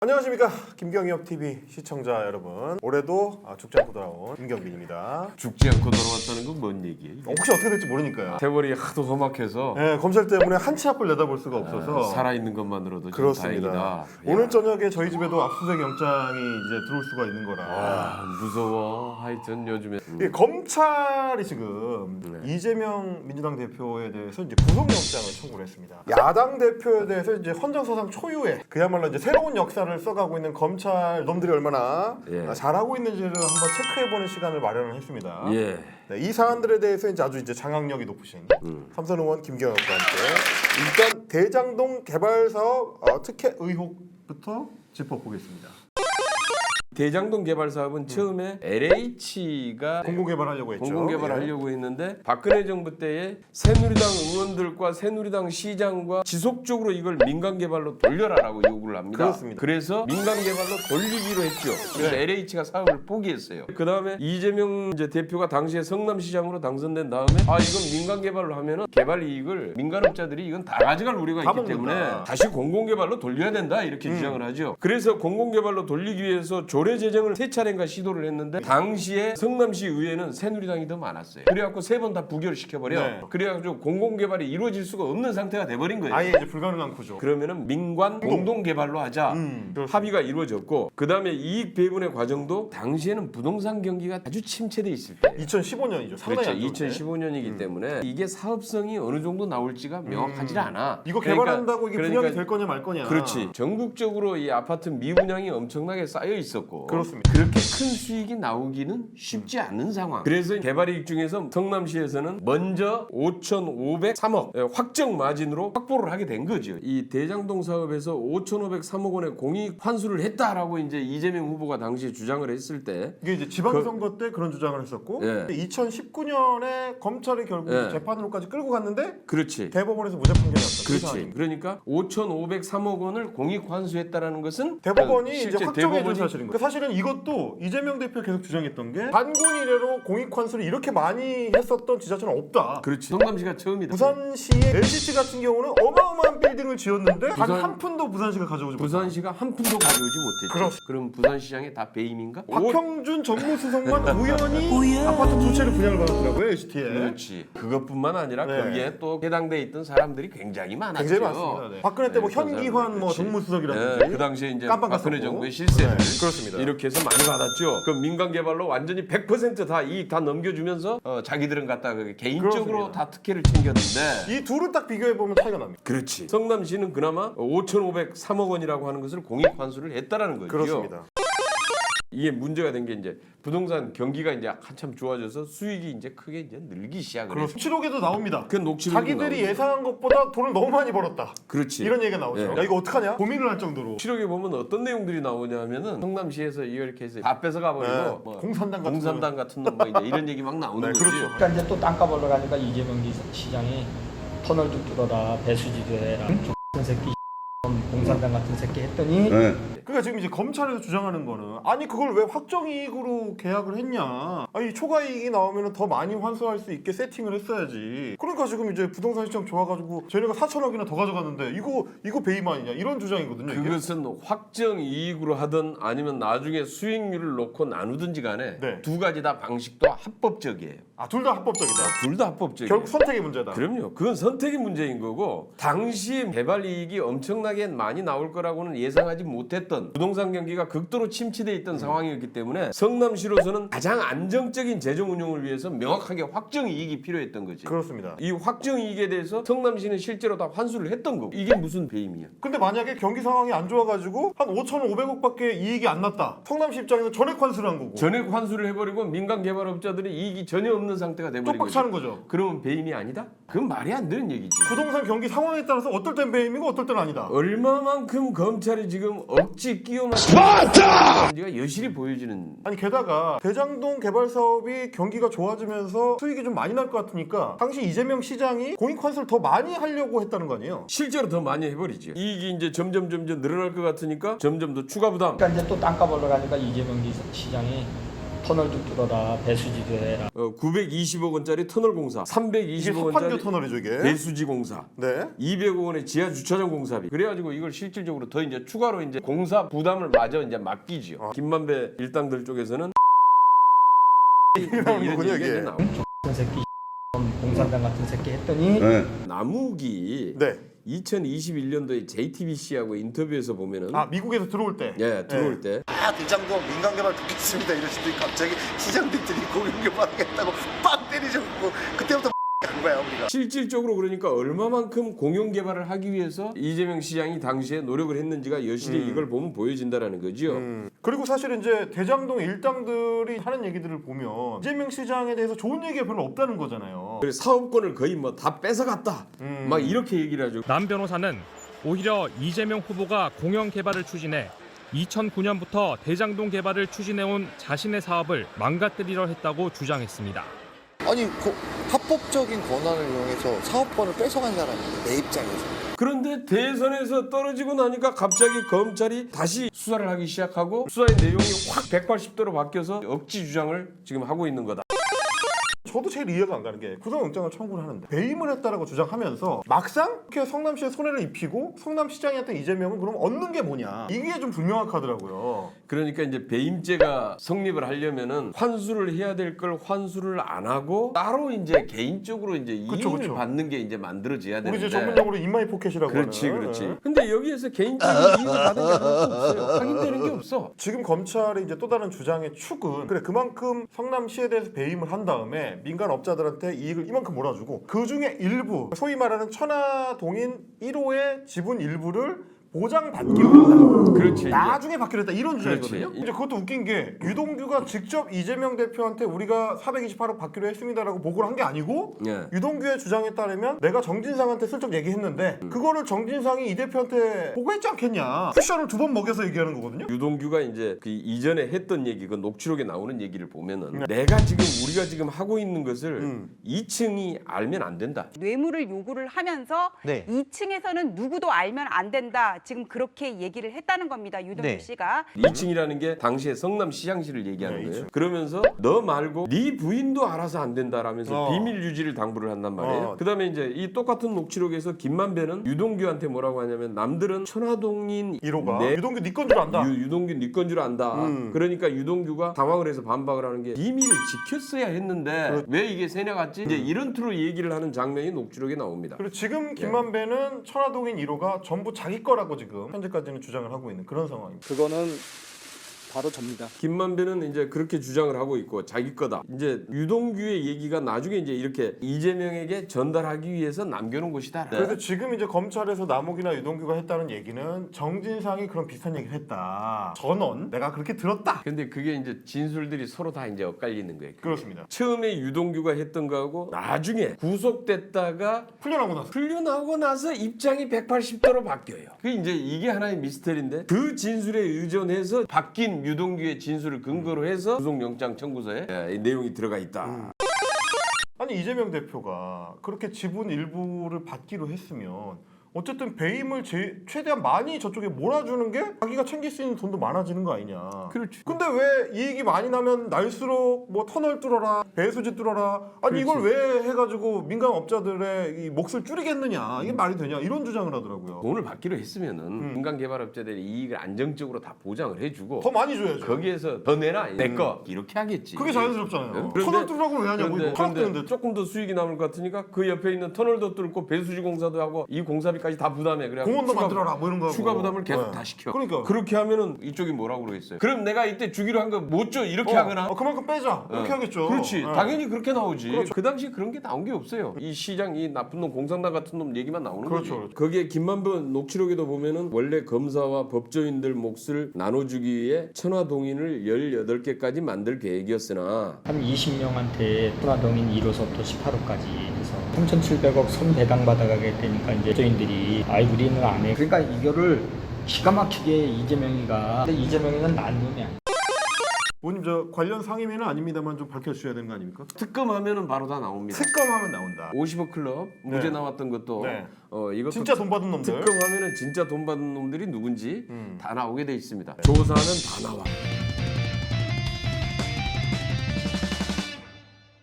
안녕하십니까, 김경엽 TV 시청자 여러분. 올해도 죽지 않고 돌아온 김경빈입니다. 죽지 않고 돌아왔다는 건 뭔 얘기예요? 혹시 어떻게 될지 모르니까요. 세월이 하도 험악해서 네, 검찰 때문에 한치 앞을 내다볼 수가 없어서 살아있는 것만으로도 좀 그렇습니다. 다행이다. 오늘 저녁에 저희 집에도 압수수색 영장이 이제 들어올 수가 있는 거라. 와, 무서워. 하여튼 요즘에 이 검찰이 지금 이재명 민주당 대표에 대해서 이제 구속영장을 청구를 했습니다. 야당 대표에 대해서 이제 헌정사상 초유의 그야말로 이제 새로운 역사를 써가고 있는 검찰 놈들이 얼마나 잘하고 있는지를 한번 체크해보는 시간을 마련을 했습니다. 네, 이 사안들에 대해서 이제 아주 이제 장악력이 높으신 삼선 의원 김경엽과 함께 일단 대장동 개발 사업 특혜 의혹부터 짚어보겠습니다. 대장동 개발 사업은 처음에 LH가 공공개발하려고 했죠. 공공개발하려고 했는데 박근혜 정부 때에 새누리당 의원들과 새누리당 시장과 지속적으로 이걸 민간개발로 돌려라라고 요구를 합니다. 그렇습니다. 그래서 민간개발로 돌리기로 했죠. 그래서 LH가 사업을 포기했어요. 그 다음에 이재명 이제 대표가 당시에 성남시장으로 당선된 다음에 이건 민간개발로 하면은 개발 이익을 민간업자들이 이건 다 가져갈 우려가 있기 때문에 다시 공공개발로 돌려야 된다 이렇게 주장을 하죠. 그래서 공공개발로 돌리기 위해서 조례 제정을 세 차례인가 시도를 했는데 당시에 성남시 의회는 새누리당이 더 많았어요. 그래갖고 세 번 다 부결을 시켜버려. 그래가지고 공공개발이 이루어질 수가 없는 상태가 돼버린 거예요. 아예 이제 불가능한 구조. 그러면은 민관 공동개발로 하자 합의가 이루어졌고 그 다음에 이익 배분의 과정도 당시에는 부동산 경기가 아주 침체돼 있을 때 2015년이죠. 상당히 그렇죠. 안 좋을 때. 2015년이기 때문에 이게 사업성이 어느 정도 나올지가 명확하지 않아. 이거 개발한다고 이게 분양이 될 거냐 말 거냐. 그렇지. 전국적으로 이 아파트 미분양이 엄청나게 쌓여 있었고 그렇습니다. 그렇게 큰 수익이 나오기는 쉽지 않은 상황. 그래서 개발이익 중에서 성남시에서는 먼저 5,503억 확정 마진으로 확보를 하게 된 거죠. 이 대장동 사업에서 5,503억 원의 공익 환수를 했다라고 이제 이재명 후보가 당시에 주장을 했을 때 이게 이제 지방선거 때 그런 주장을 했었고 2019년에 검찰이 결국 재판으로까지 끌고 갔는데 그렇지. 대법원에서 무죄 판결이 났다. 그렇지. 그러니까 5,503억 원을 공익 환수했다라는 것은 대법원이 이제 실제 확정해 준 대법원이 사실인 거예요. 사실은 이것도 이재명 대표 계속 주장했던 게 반군 이래로 공익 환수를 이렇게 많이 했었던 지자체는 없다. 그렇지. 성남시가 처음이다. 부산시의 LCT 같은 경우는 어마어마한 빌딩을 지었는데 단 한 푼도 부산시가 가져오지 못했다. 부산시가 한 푼도 가져오지 못했죠. 그럼 부산시장이 다 배임인가? 박형준 정무수석만 우연히 아파트 두 채를 분양을 받았더라고요, LCT에. 그렇지. 그것뿐만 아니라 거기에 또 해당돼 있던 사람들이 굉장히 많았죠. 굉장히 많습니다. 박근혜 때 뭐 현기환 뭐 정무수석이라든지 그 당시에 이제 깜빡 박근혜 갔었고. 정부의 실세를 그렇습니다. 이렇게 해서 많이 받았죠. 그 민간 개발로 완전히 100% 이익 다 넘겨주면서 자기들은 갖다 개인적으로 그렇습니다. 다 특혜를 챙겼는데 이 둘을 딱 비교해 보면 차이가 납니다. 그렇지. 성남시는 그나마 5,503억 원이라고 하는 것을 공익 환수를 했다라는 거죠. 그렇습니다. 이게 문제가 된 게 이제 부동산 경기가 이제 한참 좋아져서 수익이 이제 크게 이제 늘기 시작을 했어. 녹취록에도 나옵니다. 그 녹취록이 자기들이 나오죠. 예상한 것보다 돈을 너무 많이 벌었다. 그렇지. 이런 얘기가 나오죠. 야 이거 어떡하냐? 고민을 할 정도로. 녹취록에 보면 어떤 내용들이 나오냐면은 성남시에서 이렇게 해서 다 뺏어가 버리고 뭐 공산당 같은 거. 같은 놈 뭐 이제 이런 얘기 막 나오는 거지. 그렇죠. 그러니까 이제 또 땅값 올라가니까 이재명 시장이 터널 좀 뚫어다 배수지대랑 족같은 새끼 했더니 공산당 같은 새끼 했더니 그러니까 지금 이제 검찰에서 주장하는 거는 아니 그걸 왜 확정이익으로 계약을 했냐? 아니 초과이익이 나오면 더 많이 환수할 수 있게 세팅을 했어야지. 그러니까 지금 이제 부동산 시장 좋아가지고 쟤네가 4천억이나 더 가져갔는데 이거 배임 아니냐 이런 주장이거든요. 이게. 그것은 확정 이익으로 하든 아니면 나중에 수익률을 놓고 나누든지 간에 두 가지 다 방식도 합법적이에요. 둘 다 합법적이다. 둘 다 합법적이에요. 결국 선택의 문제다. 그럼요. 그건 선택의 문제인 거고 당시 개발 이익이 엄청나게 많이 나올 거라고는 예상하지 못했던 부동산 경기가 극도로 침체돼 있던 상황이었기 때문에 성남시로서는 가장 안정적인 재정 운용을 위해서 명확하게 확정 이익이 필요했던 거지. 그렇습니다. 이 확정 이익에 대해서 성남시는 실제로 다 환수를 했던 거고 이게 무슨 배임이야? 근데 만약에 경기 상황이 안 좋아가지고 한 5,500억밖에 이익이 안 났다. 성남시 입장에서 전액 환수를 한 거고. 전액 환수를 해버리고 민간 개발업자들이 이익이 전혀 없는 상태가 돼버린 쪽박 거죠. 차는 거죠. 그러면 배임이 아니다? 그건 말이 안 되는 얘기지. 부동산 경기 상황에 따라서 어떨 땐 배임이고 어떨 땐 아니다. 얼마만큼 검찰이 지금 억지 끼워 맞추는지가 여실히 보여지는. 아니 게다가 대장동 개발 사업이 경기가 좋아지면서 수익이 좀 많이 날 것 같으니까 당시 이재명 시장이 공익 환수를 더 많이 하려고 했다는 거 아니에요? 실제로 더 많이 해버리지. 이익이 이제 점점 늘어날 것 같으니까 점점 더 추가 부담. 그러니까 이제 또 땅값 올라가니까 이재명 시장이 터널도 뚫어라, 배수지도 해라. 920억 원짜리 터널 공사, 이게 320억 서판교 원짜리 터널이죠 이게. 배수지 공사, 네. 200억 원의 지하 주차장 공사비. 그래가지고 이걸 실질적으로 더 이제 추가로 이제 공사 부담을 마저 이제 맡기지요. 김만배 일당들 쪽에서는 이런 거군요, 얘기가 이게. 이제 나오죠. 같은 새끼 공산당 같은 새끼 했더니 남욱이 네. 2021년도에 JTBC하고 인터뷰에서 보면은 아 미국에서 들어올 때. 예 들어올 때 대장동 민간개발 돕겠습니다 이러시더니 갑자기 시장들이 공영개발하겠다고 빵 때리셔고 그때부터 간 거야 우리가. 실질적으로 그러니까 얼마만큼 공영 개발을 하기 위해서 이재명 시장이 당시에 노력을 했는지가 여실히 이걸 보면 보여진다라는 거죠. 그리고 사실 이제 대장동 일당들이 하는 얘기들을 보면 이재명 시장에 대해서 좋은 얘기가 별로 없다는 거잖아요. 그래서 사업권을 거의 뭐 다 뺏어갔다. 막 이렇게 얘기를 하죠. 남 변호사는 오히려 이재명 후보가 공영 개발을 추진해 2009년부터 대장동 개발을 추진해온 자신의 사업을 망가뜨리려 했다고 주장했습니다. 아니 합법적인 권한을 이용해서 사업권을 뺏어간 사람인데 내 입장에서. 그런데 대선에서 떨어지고 나니까 갑자기 검찰이 다시 수사를 하기 시작하고 수사의 내용이 확 180도로 바뀌어서 억지 주장을 지금 하고 있는 거다. 저도 제일 이해가 안 가는 게 구속영장을 청구를 하는데 배임을 했다라고 주장하면서 막상 이렇게 성남시에 손해를 입히고 성남시장이었던 이재명은 그럼 얻는 게 뭐냐 이게 좀 불명확하더라고요. 그러니까 이제 배임죄가 성립을 하려면은 환수를 해야 될 걸 환수를 안 하고 따로 이제 개인적으로 이제 그쵸, 이익을 그쵸. 받는 게 이제 만들어져야 우리 되는데. 이제 전문용어로 인마이 포켓이라고 그렇지, 하는. 그렇지. 네. 근데 여기에서 개인적인 이익을 받은 게 하나도 없어요. 확인되는 게 없어. 지금 검찰이 이제 또 다른 주장의 축은 그래 그만큼 성남시에 대해서 배임을 한 다음에 민간 업자들한테 이익을 이만큼 몰아주고 그 중에 일부 소위 말하는 천화동인 1호의 지분 일부를 보장받기로 한다. 그렇지. 나중에 받기로 했다 이런 그렇지. 주장이거든요. 이제 그것도 웃긴 게 유동규가 직접 이재명 대표한테 우리가 428억 받기로 했습니다라고 보고를 한 게 아니고 예. 유동규의 주장에 따르면 내가 정진상한테 슬쩍 얘기했는데 그거를 정진상이 이 대표한테 보고했지 않겠냐. 쿠션을 2번 먹여서 얘기하는 거거든요. 유동규가 이제 그 이전에 했던 얘기, 그 녹취록에 나오는 얘기를 보면은 내가 지금 우리가 지금 하고 있는 것을 2층이 알면 안 된다. 뇌물을 요구를 하면서 2층에서는 누구도 알면 안 된다. 지금 그렇게 얘기를 했다는 겁니다. 유동규 씨가. 2층이라는 게 당시에 성남시장시를 얘기하는 네, 거예요. 그러면서 너 말고 네 부인도 알아서 안 된다라면서 비밀 유지를 당부를 한단 말이에요. 그다음에 이제 이 똑같은 녹취록에서 김만배는 유동규한테 뭐라고 하냐면 남들은 천화동인 1호가 유동규 네 건 줄 안다. 유동규 네 건 줄 안다. 그러니까 유동규가 당황을 해서 반박을 하는 게 비밀을 지켰어야 했는데 왜 이게 새내갔지? 이제 이런 투로 얘기를 하는 장면이 녹취록에 나옵니다. 그리고 지금 김만배는 천화동인 1호가 전부 자기 거라고 지금 현재까지는 주장을 하고 있는 그런 상황입니다. 그거는 바로 접니다. 김만배는 이제 그렇게 주장을 하고 있고 자기 거다. 이제 유동규의 얘기가 나중에 이제 이렇게 이재명에게 전달하기 위해서 남겨놓은 것이다. 그래서 지금 이제 검찰에서 남욱이나 유동규가 했다는 얘기는 정진상이 그런 비슷한 얘기를 했다. 전원 내가 그렇게 들었다. 근데 그게 이제 진술들이 서로 다 이제 엇갈리는 거예요. 그렇습니다. 처음에 유동규가 했던 거하고 나중에 구속됐다가 풀려나오고 나서 입장이 180도로 바뀌어요. 그 이제 이게 하나의 미스터리인데 그 진술에 의존해서 바뀐 유동규의 진술을 근거로 해서 구속영장 청구서에 이 내용이 들어가 있다. 아니 이재명 대표가 그렇게 지분 일부를 받기로 했으면 어쨌든 배임을 최대한 많이 저쪽에 몰아주는 게 자기가 챙길 수 있는 돈도 많아지는 거 아니냐. 그렇지. 근데 왜 이익이 많이 나면 날수록 뭐 터널 뚫어라, 배수지 뚫어라. 아니 이걸 왜 해가지고 민간 업자들의 이 몫을 줄이겠느냐. 이게 말이 되냐. 이런 주장을 하더라고요. 돈을 받기로 했으면은 민간개발업자들이 이익을 안정적으로 다 보장을 해주고 더 많이 줘야죠. 거기에서 더 내라 내 거 이렇게 하겠지. 그게 자연스럽잖아요. 그런데- 터널 뚫으라고 왜 하냐고. 이거 파악 그런데 되는데. 조금 더 수익이 남을 것 같으니까 그 옆에 있는 터널도 뚫고 배수지 공사도 하고 이 공사비까지 다 부담해. 그래 공원도 만들어라 뭐 이런 거 하고. 추가 부담을 계속 네. 다 시켜. 그러니까. 그렇게 하면은 이쪽이 뭐라고 그러겠어요? 그럼 내가 이때 주기로 한 거 못 줘 이렇게 하거나. 그만큼 빼자. 이렇게 하겠죠. 그렇지. 네. 당연히 그렇게 나오지. 그렇죠. 그 당시 그런 게 나온 게 없어요. 이 시장, 이 나쁜 놈, 공산당 같은 놈 얘기만 나오는 그렇죠, 거지. 그렇죠. 거기에 김만배 녹취록에도 보면은 원래 검사와 법조인들 몫을 나눠주기 위해 천화동인을 18개까지 만들 계획이었으나 한 20명한테 천화동인 1호서부터 18호까지 해서 3,700억 손 배당 받아가게 되니까 이제 조인들이 아이 우리는 안 해. 그러니까 이거를 기가 막히게 이재명이가 근데 이재명이는 난 놈이 아니야. 의원님 저 관련 상임위는 아닙니다만 좀 밝혀주셔야 되는 거 아닙니까? 특검하면은 바로 다 나옵니다. 특검하면 나온다. 50억 클럽 무죄 네. 나왔던 것도 네. 이것도 진짜 돈 받은 놈들. 특검하면은 진짜 돈 받은 놈들이 누군지 다 나오게 돼 있습니다. 조사는 다 나와.